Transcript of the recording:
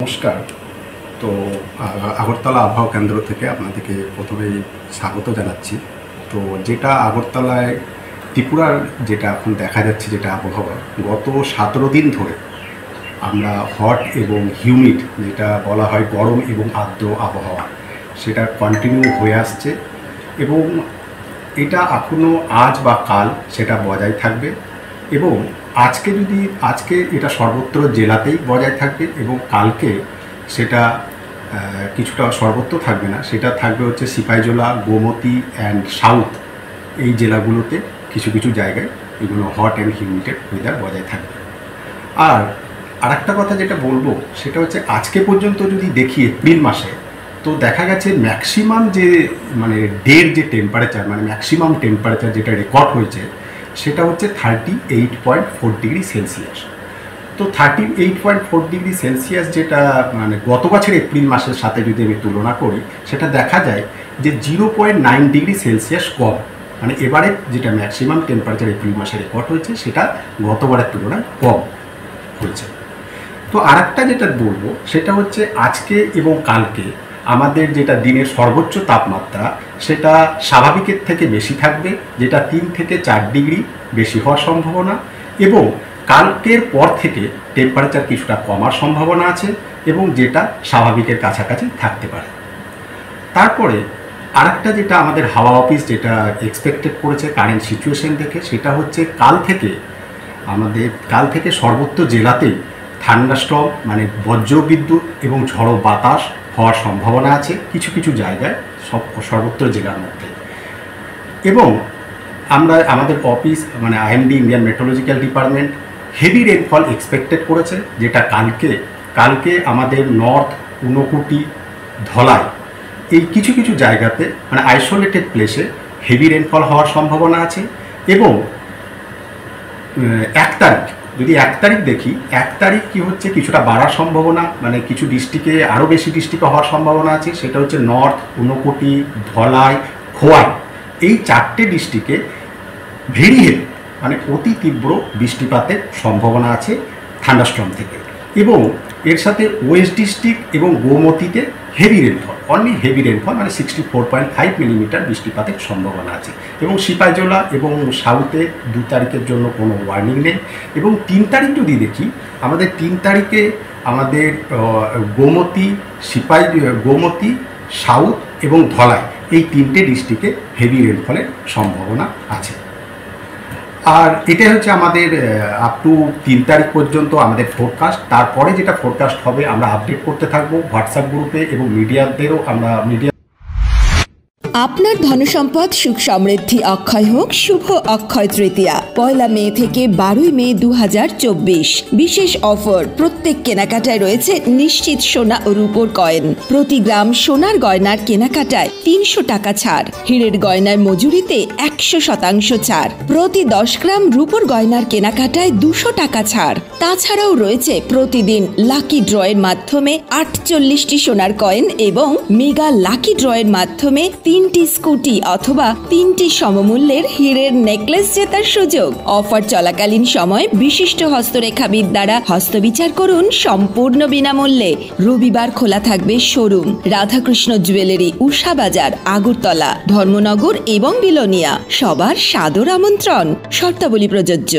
নমস্কার। তো আগরতলা আবহাওয়া কেন্দ্র থেকে আপনাদেরকে প্রথমেই স্বাগত জানাচ্ছি। তো যেটা আগরতলায় ত্রিপুরার যেটা এখন দেখা যাচ্ছে, যেটা আবহাওয়া গত 17 দিন ধরে আমরা হট এবং হিউমিড, যেটা বলা হয় গরম এবং আর্দ্র আবহাওয়া, সেটা কন্টিনিউ হয়ে আসছে এবং এটা এখনও আজ বা কাল সেটা বজায় থাকবে এবং আজকে এটা সর্বত্র জেলাতেই বজায় থাকবে এবং কালকে সেটা কিছুটা সর্বত্র থাকবে না, সেটা থাকবে হচ্ছে সিপাহীজলা, গোমতী অ্যান্ড সাউথ, এই জেলাগুলোতে কিছু কিছু জায়গায় এগুলো হট অ্যান্ড হিউমিডেড ওয়েদার বজায় থাকবে। আর আরেকটা কথা যেটা বলবো সেটা হচ্ছে আজকে পর্যন্ত যদি দেখি এপ্রিল মাসে, তো দেখা গেছে ম্যাক্সিমাম যে ডের যে টেম্পারেচার, ম্যাক্সিমাম টেম্পারেচার যেটা রেকর্ড হয়েছে সেটা হচ্ছে 38.4 ডিগ্রি সেলসিয়াস। তো 38.4 ডিগ্রি সেলসিয়াস যেটা গত বছর এপ্রিল মাসের সাথে যদি আমি তুলনা করি, সেটা দেখা যায় যে 0.9 ডিগ্রি সেলসিয়াস কম। এবারে যেটা ম্যাক্সিমাম টেম্পারেচার এপ্রিল মাসে রেকর্ড হয়েছে সেটা গতবারের তুলনায় কম হয়েছে। তো আরেকটা যেটা বলবো সেটা হচ্ছে আজকে এবং কালকে আমাদের যেটা দিনের সর্বোচ্চ তাপমাত্রা সেটা স্বাভাবিকের থেকে বেশি থাকবে, যেটা 3 থেকে 4 ডিগ্রি বেশি হওয়ার সম্ভাবনা, এবং কালকের পর থেকে টেম্পারেচার কিছুটা কমার সম্ভাবনা আছে এবং যেটা স্বাভাবিকের কাছাকাছি থাকতে পারে। তারপরে আরেকটা যেটা আমাদের হাওয়া অফিস যেটা এক্সপেক্টেড করেছে কারেন্ট সিচুয়েশন দেখে, সেটা হচ্ছে কাল থেকে সর্বত্র জেলাতেই থান্ডারস্টর্ম বজ্রবিদ্যুৎ এবং ঝড়ো বাতাস হওয়ার সম্ভাবনা আছে কিছু কিছু জায়গায় সর্বত্র জেলার মধ্যে। এবং আমাদের office IMD, Indian meteorological department, heavy rainfall expected করেছে, যেটা কালকে আমাদের নর্থ, ঊনকোটি, ধলাই, এই কিছু কিছু জায়গাতে আইসোলেটেড প্লেসে হেভি রেনফল হওয়ার সম্ভাবনা আছে। এবং 1 তারিখ, যদি 1 তারিখ দেখি, 1 তারিখ কি হচ্ছে কিছুটা বাড়ার সম্ভাবনা, কিছু ডিস্ট্রিক্টে আরও বেশি ডিস্ট্রিক্টে হওয়ার সম্ভাবনা আছে। সেটা হচ্ছে নর্থ, ঊনকোটি, ধলাই, খোয়াই, এই 4টে ডিস্ট্রিক্টে ভেরি হেভি অতি তীব্র বৃষ্টিপাতের সম্ভাবনা আছে থান্ডারস্টর্ম থেকে। এবং এর সাথে ওয়েস্ট ডিস্ট্রিক্ট এবং গোমতীতে heavy rainfall, only heavy rainfall 64.5 millimetre বৃষ্টিপাতের সম্ভাবনা আছে। এবং সিপাহীজলা এবং সাউথে 2 তারিখের জন্য কোনো ওয়ার্নিং নেই। এবং 3 তারিখ যদি দেখি, আমাদের 3 তারিখে আমাদের গোমতী, সাউথ এবং ধলাই, এই 3টে ডিস্ট্রিক্টে হেভি রেনফলের সম্ভাবনা আছে। আর এটাই হচ্ছে আমাদের আপ টু 3 তারিখ পর্যন্ত আমাদের ফোরকাস্ট। তারপরে যেটা ফোরকাস্ট হবে আমরা আপডেট করতে থাকবো হোয়াটসঅ্যাপ গ্রুপে, এবং মিডিয়াদেরও আপনার ধনসম্পদ সুখ সমৃদ্ধি অক্ষয় হোক। শুভ অক্ষয় তৃতীয়া 1 মে থেকে 12 মে 2024। বিশেষ অফার, প্রত্যেক কেনাকাটায় রয়েছে নিশ্চিত সোনা ও রূপোর কয়েন। প্রতি গ্রাম সোনার গয়নার কেনাকাটায় 300 টাকা ছাড়। হীরের গয়নার মজুরিতে 100% ছাড়। প্রতি 10 গ্রাম রূপোর গয়নার কেনাকাটায় 200 টাকা ছাড়। তাছাড়াও রয়েছে প্রতিদিন লাকি ড্রয়ের মাধ্যমে 48টি সোনার কয়েন এবং মেগা লাকি ড্রয়ের মাধ্যমে 3টি স্কুটি অথবা 3টি সমমূল্যের হীরের নেকলেস জেতার সুযোগ। অফার চলাকালীন সময় বিশিষ্ট হস্তরেখাবিদ দ্বারা হস্তবিচার করুন সম্পূর্ণ বিনামূল্যে। রবিবার খোলা থাকবে শোরুম। রাধাকৃষ্ণ জুয়েলারি, উষা বাজার, আগরতলা, ধর্মনগর এবং বিলোনিয়া। সবার সাদর আমন্ত্রণ। শর্তাবলী প্রযোজ্য।